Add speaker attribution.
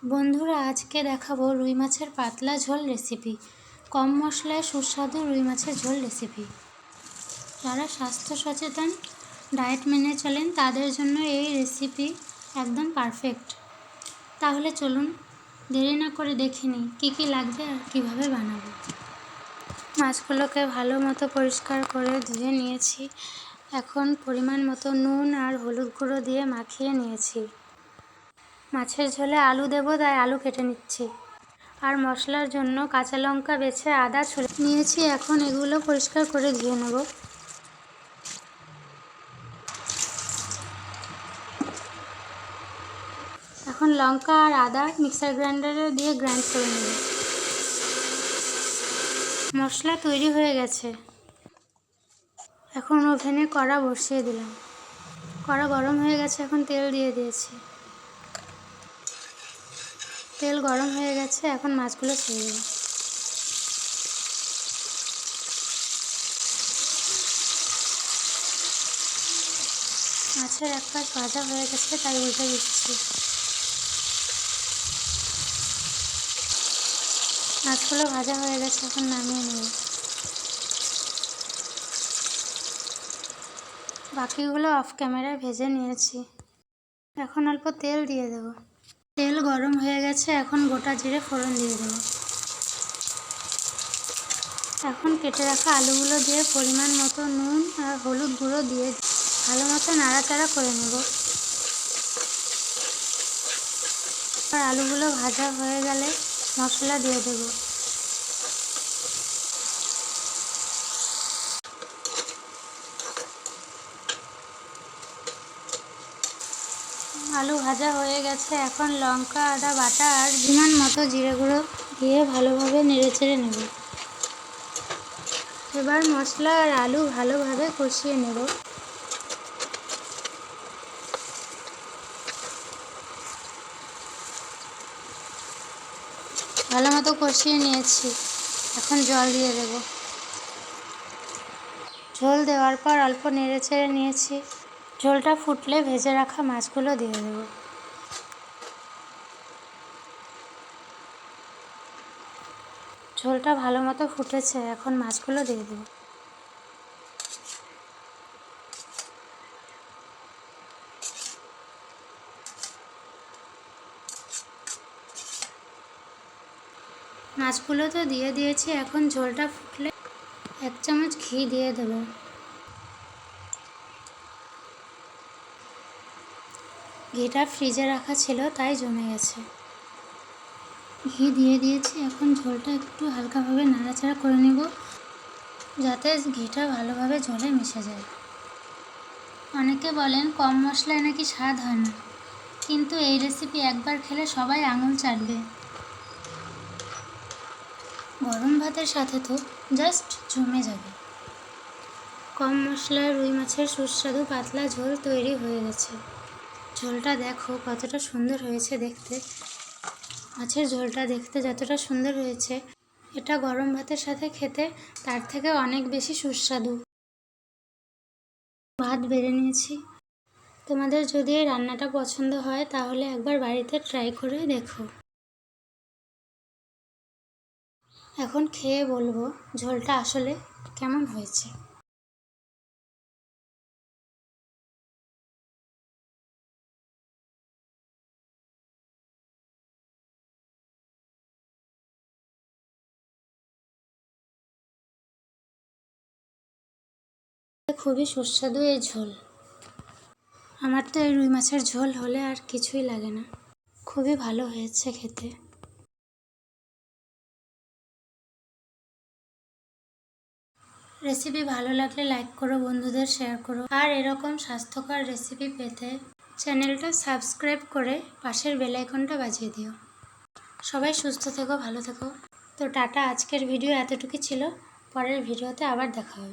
Speaker 1: বন্ধুরা, আজকে দেখাবো রুই মাছের পাতলা ঝোল রেসিপি। কম মশলায় সুস্বাদু রুই মাছের ঝোল রেসিপি। যারা স্বাস্থ্য সচেতন, ডায়েট মেনে চলেন, তাদের জন্য এই রেসিপি একদম পারফেক্ট। তাহলে চলুন দেরি না করে দেখে নিই কী কী লাগবে আর কীভাবে বানাবো। মাছগুলোকে ভালো মতো পরিষ্কার করে ধুয়ে নিয়েছি। এখন পরিমাণ মতো নুন আর হলুদ গুঁড়ো দিয়ে মাখিয়ে নিয়েছি। মাছের ঝোলে আলু দেবো, তাই আলু কেটে নিচ্ছি। আর মশলার জন্য কাঁচা লঙ্কা বেছে আদা ছুলে নিয়েছি। এখন এগুলো পরিষ্কার করে ধুয়ে নেব। এখন লঙ্কা আর আদা মিক্সার গ্রাইন্ডারে দিয়ে গ্রাইন্ড করে নেব। মশলা তৈরি হয়ে গেছে। এখন ওভেনে কড়া বসিয়ে দিলাম। কড়া গরম হয়ে গেছে, এখন তেল দিয়ে দিয়েছি। তেল গরম হয়ে গেছে, এখন মাছগুলো ছেড়ে দেব। মাছের এক পাশ ভাজা হয়ে গেছে, তাই উল্টে দিচ্ছি। মাছগুলো ভাজা হয়ে গেছে, এখন নামিয়ে নেব। বাকিগুলো অফ ক্যামেরায় ভেজে নিয়েছি। এখন অল্প তেল দিয়ে দেব। তেল গরম হয়ে গেছে, এখন গোটা জিরে ফোড়ন দিয়ে দেব। এখন কেটে রাখা আলুগুলো দিয়ে পরিমাণ মতো নুন আর হলুদ গুঁড়ো দিয়ে ভালো মতো নাড়াচাড়া করে নেব। আর আলুগুলো ভাজা হয়ে গেলে মশলা দিয়ে দেব। আলু ভাজা হয়ে গেছে, এখন লঙ্কা আদা বাটা আর পরিমাণ মতো জিরে গুঁড়ো দিয়ে ভালোভাবে নেড়েচেড়ে নেব। এবার মশলা আর আলু ভালোভাবে কষিয়ে নেব। ভালো মতো কষিয়ে নিয়েছি, এখন জল দিয়ে দেব। ঝোল দেওয়ার পর অল্প নেড়েচেড়ে নিয়েছি। ঝোলটা ফুটলে ভেজে রাখা মাছগুলো দিয়ে দেব। ঝোলটা ভালো মতো ফুটেছে, এখন মাছগুলো দিয়ে দেব। মাছগুলো তো দিয়ে দিয়েছি, এখন ঝোলটা ফুটলে 1 চামচ ঘি দিয়ে দেব। ঘিটা ফ্রিজে রাখা ছিল, তাই জমে গেছে। ঘি দিয়ে দিয়েছি, এখন ঝোলটা একটু হালকাভাবে নাড়াচাড়া করে নেব, যাতে ঘিটা ভালোভাবে ঝোলে মিশে যায়। অনেকে বলেন কম মশলায় নাকি স্বাদ হয় না, কিন্তু এই রেসিপি একবার খেলে সবাই আঙুল চাটবে। গরম ভাতের সাথে তো জাস্ট জমে যাবে। কম মশলায় রুই মাছের সুস্বাদু পাতলা ঝোল তৈরি হয়ে গেছে। ঝোলটা দেখো কতটা সুন্দর হয়েছে দেখতে। মাছের ঝোলটা দেখতে যতটা সুন্দর হয়েছে, এটা গরম ভাতের সাথে খেতে তার থেকে অনেক বেশি সুস্বাদু। ভাত বেড়ে নিয়েছি। তোমাদের যদি এই রান্নাটা পছন্দ হয়, তাহলে একবার বাড়িতে ট্রাই করে দেখো। এখন খেয়ে বলবো ঝোলটা আসলে কেমন হয়েছে। খুবই সুস্বাদু এই ঝোল। আমার তো এই রুই মাছের ঝোল হলে আর কিছুই লাগে না। খুবই ভালো হয়েছে খেতে। রেসিপি ভালো লাগলে লাইক করো, বন্ধুদের শেয়ার করো। আর এরকম স্বাস্থ্যকর রেসিপি পেতে চ্যানেলটা সাবস্ক্রাইব করে পাশের বেল আইকনটা বাজিয়ে দিও। সবাই সুস্থ থেকো, ভালো থেকো। তো টাটা, আজকের ভিডিও এতটুকুই ছিল। পরের ভিডিওতে আবার দেখা হবে।